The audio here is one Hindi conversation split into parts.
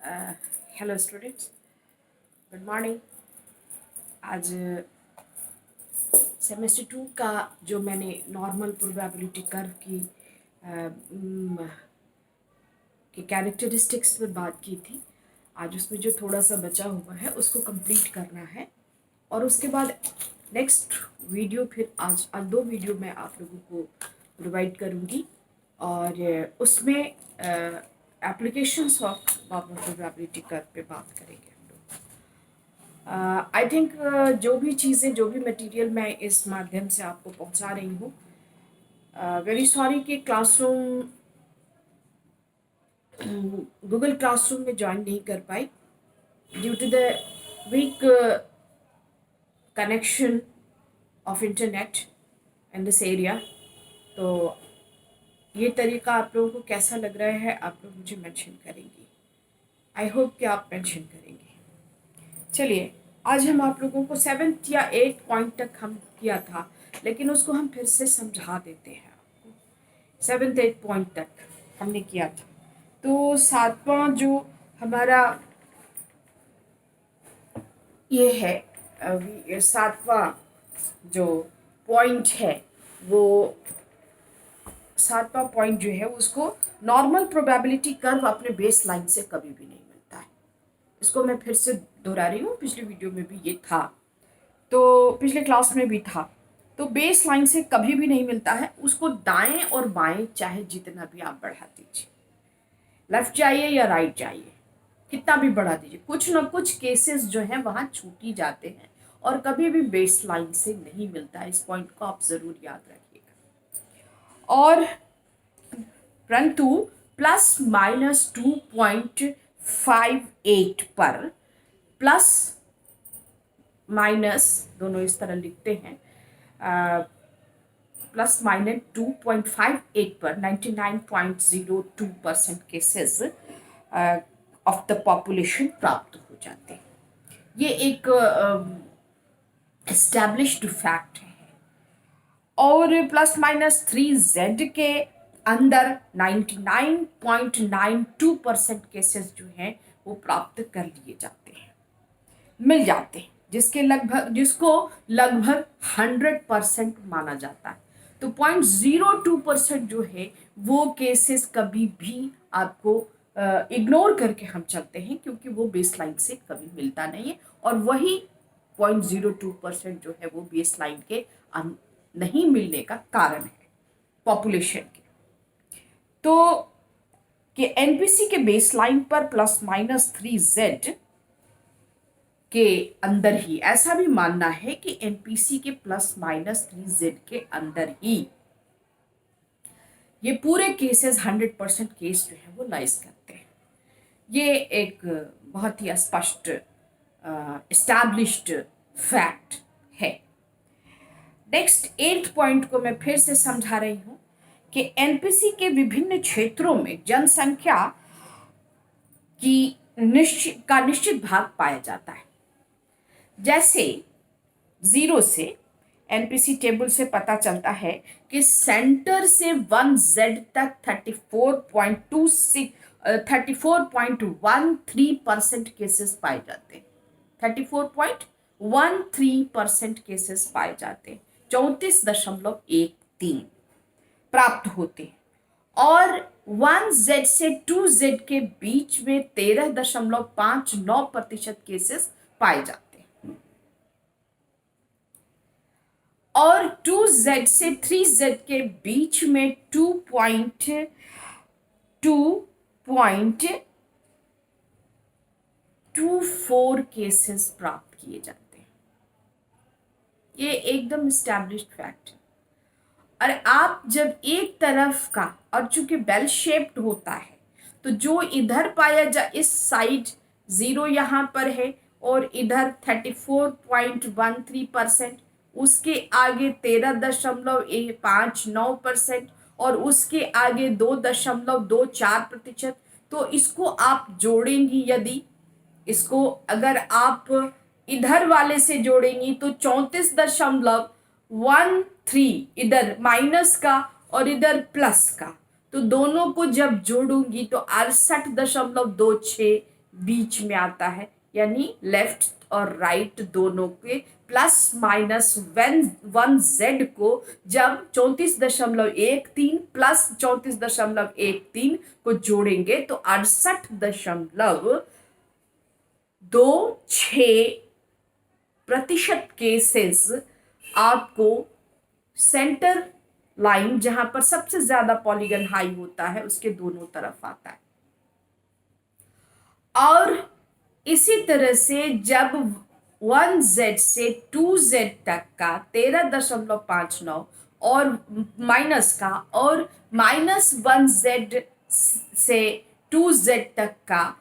Hello students, good morning. आज सेमेस्टर 2 का जो मैंने नॉर्मल प्रोबेबिलिटी कर्व की के कैरेक्टरिस्टिक्स में बात की थी, आज उसमें जो थोड़ा सा बचा हुआ है उसको कंप्लीट करना है। और उसके बाद नेक्स्ट वीडियो, फिर आज दो वीडियो मैं आप लोगों को प्रोवाइड करूँगी और उसमें applications of normal probability curve पे बात करेंगे हम लोग। आई थिंक जो भी चीज़ें, जो भी मटेरियल मैं इस माध्यम से आपको पहुंचा रही हूँ, वेरी सॉरी कि क्लासरूम गूगल क्लासरूम में ज्वाइन नहीं कर पाई due to the weak connection of internet in this area. तो ये तरीका आप लोगों को कैसा लग रहा है, आप लोग मुझे मेंशन करेंगी। आई होप कि आप मेंशन करेंगे। चलिए, आज हम आप लोगों को 7th या 8th पॉइंट तक हम किया था, लेकिन उसको हम फिर से समझा देते हैं आपको। 7th 8th पॉइंट तक हमने किया था, तो 7वां जो हमारा ये है, 7वां जो पॉइंट है, वो 7वां पॉइंट जो है उसको नॉर्मल प्रोबेबिलिटी कर्व अपने बेस लाइन से कभी भी नहीं मिलता है। इसको मैं फिर से दोहरा रही हूँ, पिछली वीडियो में भी ये था, तो पिछले क्लास में भी था। तो बेस लाइन से कभी भी नहीं मिलता है, उसको दाएं और बाएं चाहे जितना भी आप बढ़ा दीजिए, लेफ्ट जाइए या राइट जाइए, कितना भी बढ़ा दीजिए, कुछ ना कुछ केसेस जो हैं वहाँ छूट ही जाते हैं और कभी भी बेस लाइन से नहीं मिलता है। इस पॉइंट को आप ज़रूर याद रखिएगा। और परंतु +-2.58 पर, प्लस माइनस दोनों इस तरह लिखते हैं, +-2.58 पर 99.02% केसेस ऑफ द पॉपुलेशन प्राप्त हो जाते हैं। ये एक एस्टैब्लिश्ड फैक्ट है। और ±3z के अंदर 99.92% केसेस जो हैं वो प्राप्त कर लिए जाते हैं, मिल जाते हैं, जिसको लगभग 100% माना जाता है। तो 0.02% जो है वो केसेस कभी भी आपको इग्नोर करके हम चलते हैं, क्योंकि वो बेस लाइन से कभी मिलता नहीं है। और वही 0.02% जो है वो बेस लाइन के नहीं मिलने का कारण है पॉपुलेशन के। तो कि एनपीसी के बेस लाइन पर ±3z के अंदर ही, ऐसा भी मानना है कि एनपीसी के ±3z के अंदर ही ये पूरे केसेस 100% केस जो है वो लाइज करते हैं। ये एक बहुत ही स्पष्ट एस्टैब्लिश्ड फैक्ट है। नेक्स्ट 8th पॉइंट को मैं फिर से समझा रही हूँ कि एनपीसी के विभिन्न क्षेत्रों में जनसंख्या की निश्चित भाग पाया जाता है। जैसे 0 से एनपीसी टेबल से पता चलता है कि सेंटर से 1z तक 34.13% केसेस पाए जाते हैं। 34.13% केसेस पाए जाते हैं, 34.13 प्राप्त होते हैं। और 1z से 2z के बीच में 13.59% केसेस पाए जाते हैं। और 2z से 3z के बीच में 2.24 केसेस प्राप्त किए जाते हैं। ये एकदम एस्टैब्लिश्ड फैक्ट है। और आप जब एक तरफ का, और चूंकि बेल शेप्ड होता है, तो जो इधर पाया जा, इस साइड 0 यहाँ पर है और इधर 34.13%, उसके आगे 13.59% और उसके आगे 2.24%। तो इसको आप जोड़ेंगी, यदि इसको अगर आप इधर वाले से जोड़ेंगी तो 34.13 इधर माइनस का और इधर प्लस का, तो दोनों को जब जोड़ूंगी तो 68.26 बीच में आता है, यानी लेफ्ट और राइट दोनों के प्लस माइनस 1 z को जब 34.13 प्लस 34.13 को जोड़ेंगे तो 68.26% केसेस आपको सेंटर लाइन जहां पर सबसे ज्यादा पॉलीगन हाई होता है उसके दोनों तरफ आता है। और इसी तरह से जब 1z से 2z तक का 13.59 और माइनस का और -1z से 2z तक का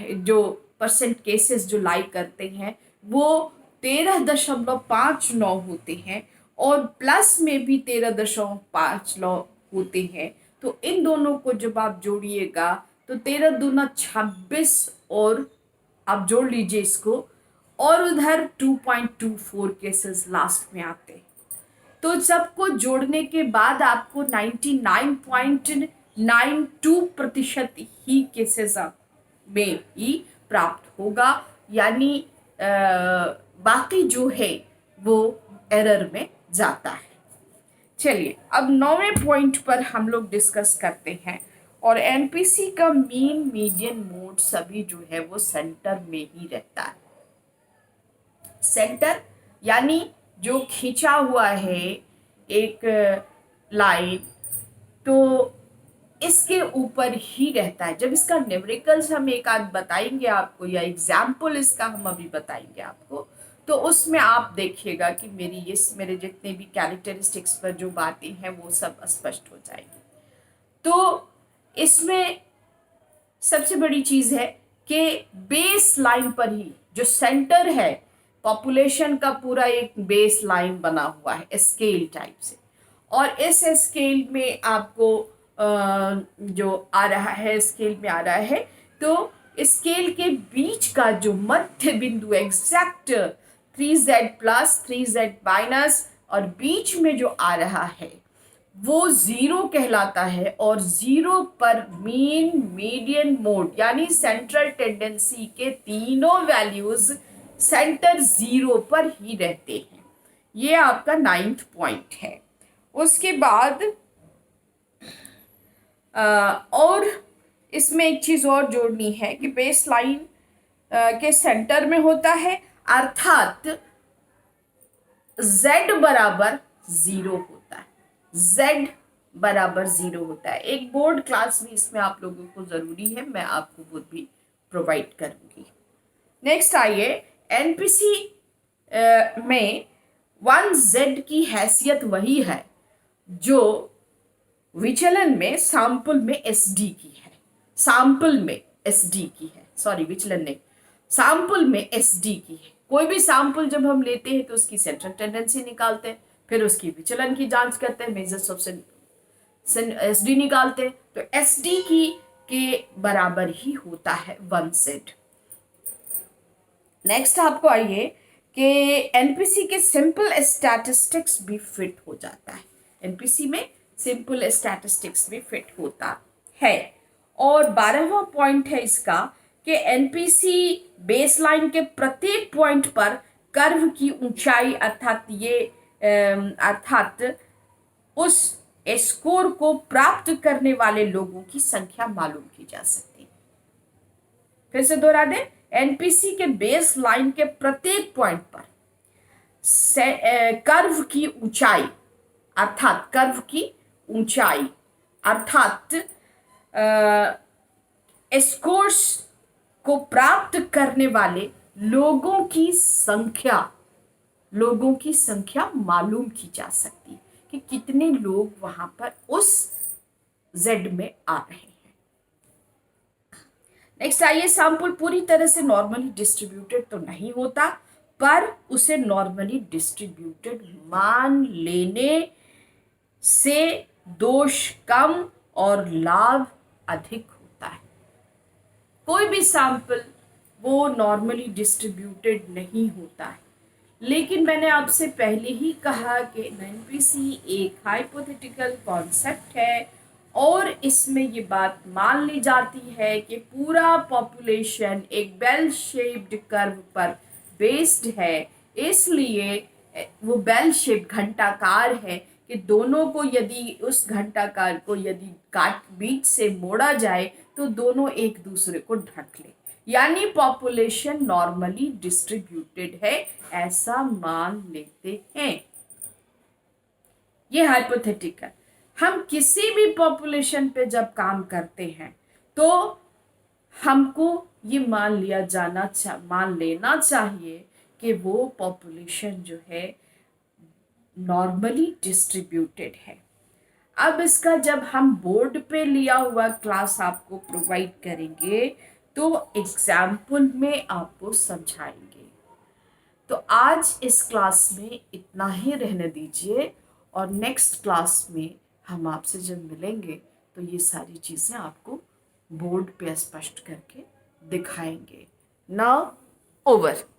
जो परसेंट केसेस जो लाई करते हैं वो 13.59 होते हैं और प्लस में भी 13.59 होते हैं। तो इन दोनों को जब आप जोड़िएगा तो 13 दूना 26 और आप जोड़ लीजिए इसको और उधर 2.24 केसेस लास्ट में आते हैं। तो सबको जोड़ने के बाद आपको 99.92% ही केसेस में ही प्राप्त होगा, यानी बाकी जो है वो एरर में जाता है। चलिए अब 9वें पॉइंट पर हम लोग डिस्कस करते हैं। और एनपीसी का मीन मीडियन मोड सभी जो है वो सेंटर में ही रहता है। सेंटर यानी जो खींचा हुआ है एक लाइन तो इसके ऊपर ही रहता है। जब इसका न्यूमेरिकल्स हम एक आध बताएंगे आपको या एग्जाम्पल इसका हम अभी बताएंगे आपको, तो उसमें आप देखिएगा कि मेरे जितने भी कैरेक्टरिस्टिक्स पर जो बातें हैं वो सब स्पष्ट हो जाएगी। तो इसमें सबसे बड़ी चीज है कि बेस लाइन पर ही जो सेंटर है, पॉपुलेशन का पूरा एक बेस लाइन बना हुआ है स्केल टाइप से, और इस स्केल में आपको जो आ रहा है स्केल में आ रहा है तो स्केल के बीच का जो मध्य बिंदु exact 3z plus 3z minus और बीच में जो आ रहा है वो 0 कहलाता है। और 0 पर मीन मीडियन मोड यानी सेंट्रल टेंडेंसी के तीनों वैल्यूज सेंटर 0 पर ही रहते हैं। ये आपका 9th पॉइंट है। उसके बाद और इसमें एक चीज और जोड़नी है कि बेस लाइन के सेंटर में होता है, अर्थात z बराबर 0 होता है। z बराबर 0 होता है। एक बोर्ड क्लास भी इसमें आप लोगों को जरूरी है, मैं आपको वो भी प्रोवाइड करूंगी। नेक्स्ट आइए, एनपीसी में 1z की हैसियत वही है जो विचलन में सैंपल में एसडी की है। सैंपल में एसडी की है, सॉरी विचलन नहीं, सैंपल में एसडी की है। कोई भी सैंपल जब हम लेते हैं तो उसकी सेंट्रल टेंडेंसी निकालते हैं, फिर उसकी विचलन की जांच करते हैं, मेजर्स ऑफ एसडी निकालते हैं, तो एसडी की के बराबर ही होता है 1z। नेक्स्ट आपको आइए कि एनपीसी के सिंपल स्टैटिस्टिक्स भी फिट हो जाता है। एनपीसी में सिंपल स्टैटिस्टिक्स भी फिट होता है। और 12वां पॉइंट है इसका कि एनपीसी बेसलाइन के प्रत्येक पॉइंट पर कर्व की ऊंचाई अर्थात उस स्कोर को प्राप्त करने वाले लोगों की संख्या मालूम की जा सकती है। फिर से दोहरा दें, एनपीसी के बेस लाइन के प्रत्येक पॉइंट पर कर्व की ऊंचाई अर्थात स्कोर्स को प्राप्त करने वाले लोगों की संख्या मालूम की जा सकती है कि कितने लोग वहां पर उस जेड में आ रहे हैं। नेक्स्ट आइए, सैंपल पूरी तरह से नॉर्मली डिस्ट्रीब्यूटेड तो नहीं होता, पर उसे नॉर्मली डिस्ट्रीब्यूटेड मान लेने से दोष कम और लाभ अधिक होता है। कोई भी सैंपल वो नॉर्मली डिस्ट्रीब्यूटेड नहीं होता है, लेकिन मैंने आपसे पहले ही कहा कि एनपीसी एक हाइपोथेटिकल कॉन्सेप्ट है और इसमें ये बात मान ली जाती है कि पूरा पॉपुलेशन एक बेल शेप्ड कर्व पर बेस्ड है, इसलिए वो बेल शेप घंटाकार है कि दोनों को यदि उस घंटाकार को यदि काट बीच से मोड़ा जाए तो दोनों एक दूसरे को ढक ले, यानी पॉपुलेशन नॉर्मली डिस्ट्रीब्यूटेड है, ऐसा मान लेते हैं। ये हाइपोथेटिकल। हम किसी भी पॉपुलेशन पे जब काम करते हैं तो हमको ये मान लेना चाहिए कि वो पॉपुलेशन जो है नॉर्मली डिस्ट्रीब्यूटेड है। अब इसका जब हम बोर्ड पे लिया हुआ क्लास आपको प्रोवाइड करेंगे तो एग्जाम्पल में आपको समझाएंगे। तो आज इस क्लास में इतना ही रहने दीजिए और नेक्स्ट क्लास में हम आपसे जब मिलेंगे तो ये सारी चीज़ें आपको बोर्ड पे स्पष्ट करके दिखाएंगे। Now over.